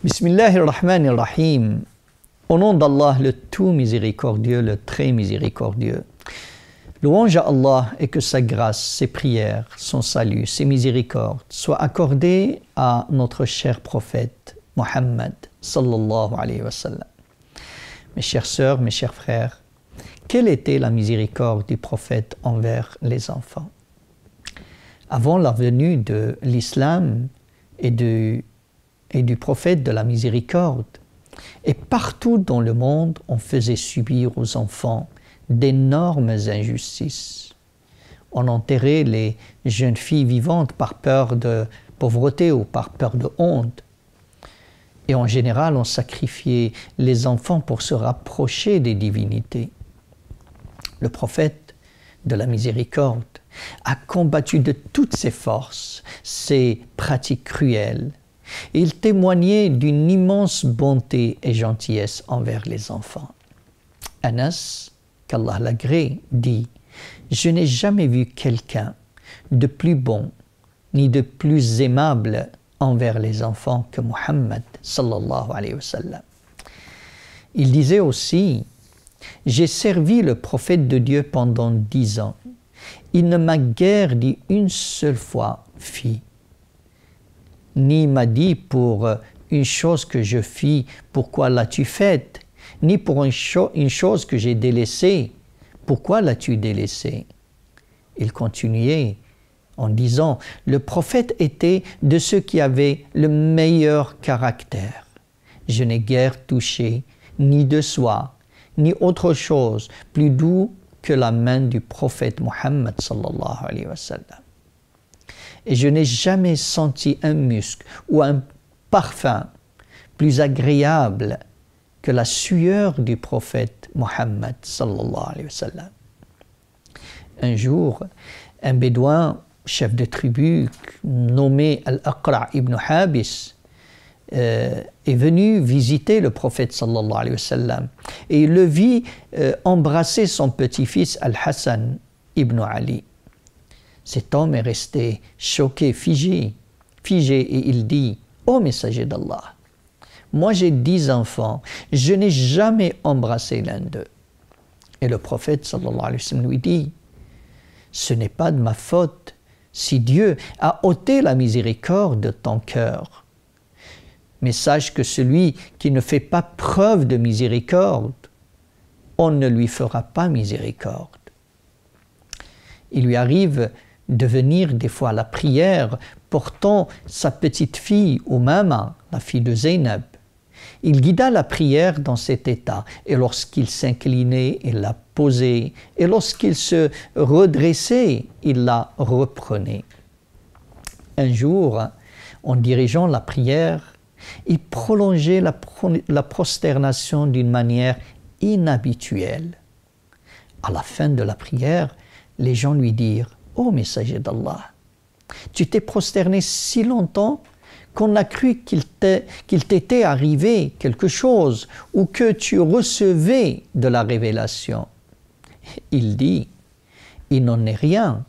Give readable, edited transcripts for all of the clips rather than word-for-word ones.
Bismillahirrahmanirrahim. Au nom d'Allah, le tout miséricordieux, le très miséricordieux. Louange à Allah et que sa grâce, ses prières, son salut, ses miséricordes soient accordées à notre cher prophète Muhammad sallallahu alayhi wa sallam. Mes chères sœurs, mes chers frères, quelle était la miséricorde du prophète envers les enfants? Avant la venue de l'islam et du prophète de la miséricorde, et partout dans le monde, on faisait subir aux enfants d'énormes injustices. On enterrait les jeunes filles vivantes par peur de pauvreté ou par peur de honte. Et en général, on sacrifiait les enfants pour se rapprocher des divinités. Le prophète de la miséricorde a combattu de toutes ses forces ces pratiques cruelles. Il témoignait d'une immense bonté et gentillesse envers les enfants. Anas, qu'Allah l'agrée, dit « Je n'ai jamais vu quelqu'un de plus bon ni de plus aimable envers les enfants que Muhammad sallallahu alayhi wa sallam. » Il disait aussi « J'ai servi le prophète de Dieu pendant 10 ans. Il ne m'a guère dit une seule fois « fille ». Ni m'a dit pour une chose que je fis, pourquoi l'as-tu faite? Ni pour une chose que j'ai délaissée, pourquoi l'as-tu délaissée? Il continuait en disant, le prophète était de ceux qui avaient le meilleur caractère. Je n'ai guère touché ni de soi, ni autre chose plus doux que la main du prophète Muhammad sallallahu alayhi wa sallam. Et je n'ai jamais senti un musc ou un parfum plus agréable que la sueur du prophète Muhammad sallallahu alayhi wa sallam. Un jour, un bédouin, chef de tribu, nommé Al-Aqra' ibn Habis, est venu visiter le prophète sallallahu alayhi wa sallam. Et il le vit embrasser son petit-fils Al-Hassan ibn Ali. Cet homme est resté choqué, figé, et il dit « Ô messager d'Allah, moi j'ai 10 enfants, je n'ai jamais embrassé l'un d'eux. » Et le prophète sallallahu alayhi wa sallam lui dit « Ce n'est pas de ma faute si Dieu a ôté la miséricorde de ton cœur. Mais sache que celui qui ne fait pas preuve de miséricorde, on ne lui fera pas miséricorde. » Il lui arrive de venir des fois à la prière portant sa petite fille Umama, la fille de Zaynab. Il guida la prière dans cet état et lorsqu'il s'inclinait, il la posait et lorsqu'il se redressait, il la reprenait. Un jour, en dirigeant la prière, il prolongeait la prosternation d'une manière inhabituelle. À la fin de la prière, les gens lui dirent « Ô messager d'Allah, tu t'es prosterné si longtemps qu'on a cru qu'il t'était arrivé quelque chose ou que tu recevais de la révélation. » Il dit « Il n'en est rien,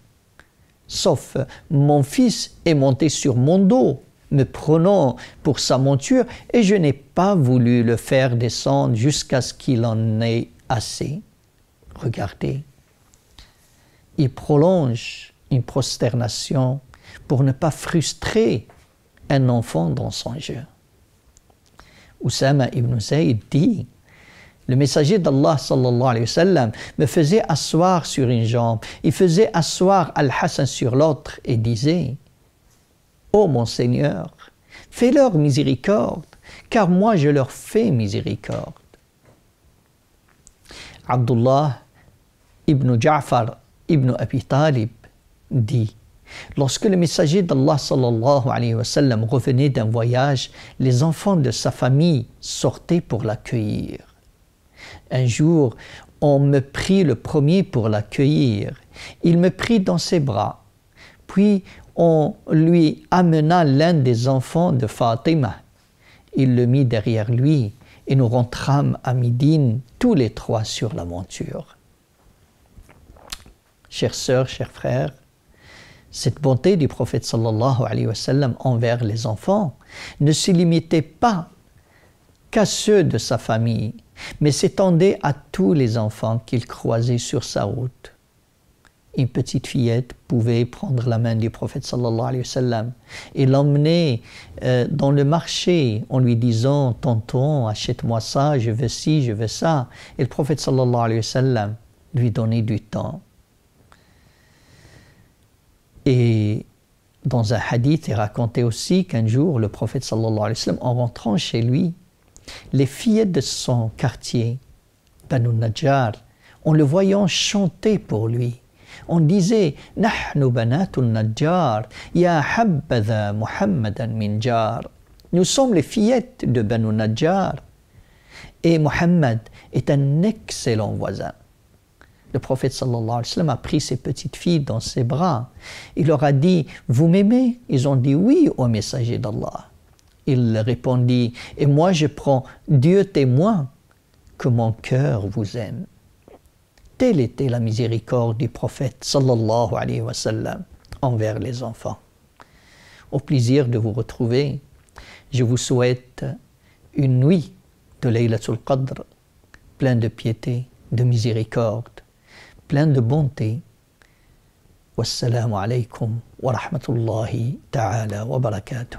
sauf mon fils est monté sur mon dos, me prenant pour sa monture et je n'ai pas voulu le faire descendre jusqu'à ce qu'il en ait assez. » Regardez. Il prolonge une prosternation pour ne pas frustrer un enfant dans son jeu. Usama ibn Zayd dit, le messager d'Allah sallallahu alayhi wa sallam me faisait asseoir sur une jambe, il faisait asseoir Al-Hassan sur l'autre et disait, ô mon Seigneur, fais-leur miséricorde, car moi je leur fais miséricorde. Abdullah ibn Ja'far ibn Abi Talib dit « Lorsque le messager d'Allah sallallahu alayhi wa sallam revenait d'un voyage, les enfants de sa famille sortaient pour l'accueillir. Un jour, on me prit le premier pour l'accueillir. Il me prit dans ses bras. Puis, on lui amena l'un des enfants de Fatima. Il le mit derrière lui et nous rentrâmes à Médine tous les trois sur la monture. » Chères sœurs, chers frères, cette bonté du prophète sallallahu alayhi wa sallam envers les enfants ne se limitait pas qu'à ceux de sa famille, mais s'étendait à tous les enfants qu'il croisait sur sa route. Une petite fillette pouvait prendre la main du prophète sallallahu alayhi wa sallam et l'emmener dans le marché en lui disant « Tonton, achète-moi ça, je veux ci, je veux ça ». Et le prophète sallallahu alayhi wa sallam lui donnait du temps. Et dans un hadith, il racontait aussi qu'un jour, le prophète sallallahu alayhi wa sallam, en rentrant chez lui, les fillettes de son quartier, Banu Najjar, en le voyant chanter pour lui, on disait « Nahnu banatun Najjar, ya habbadha Muhammadan min jar » Nous sommes les fillettes de Banu Najjar et Muhammad est un excellent voisin. Le prophète sallallahu alayhi wa sallam a pris ses petites filles dans ses bras. Il leur a dit « Vous m'aimez » Ils ont dit « Oui, ô messager d'Allah ». Il répondit « Et moi je prends Dieu témoin que mon cœur vous aime ». Telle était la miséricorde du prophète sallallahu alayhi wa sallam envers les enfants. Au plaisir de vous retrouver, je vous souhaite une nuit de Laylatul Qadr, pleine de piété, de miséricorde, pleine de bonté. Wassalamu alaykum wa rahmatullahi ta'ala wa barakatuh.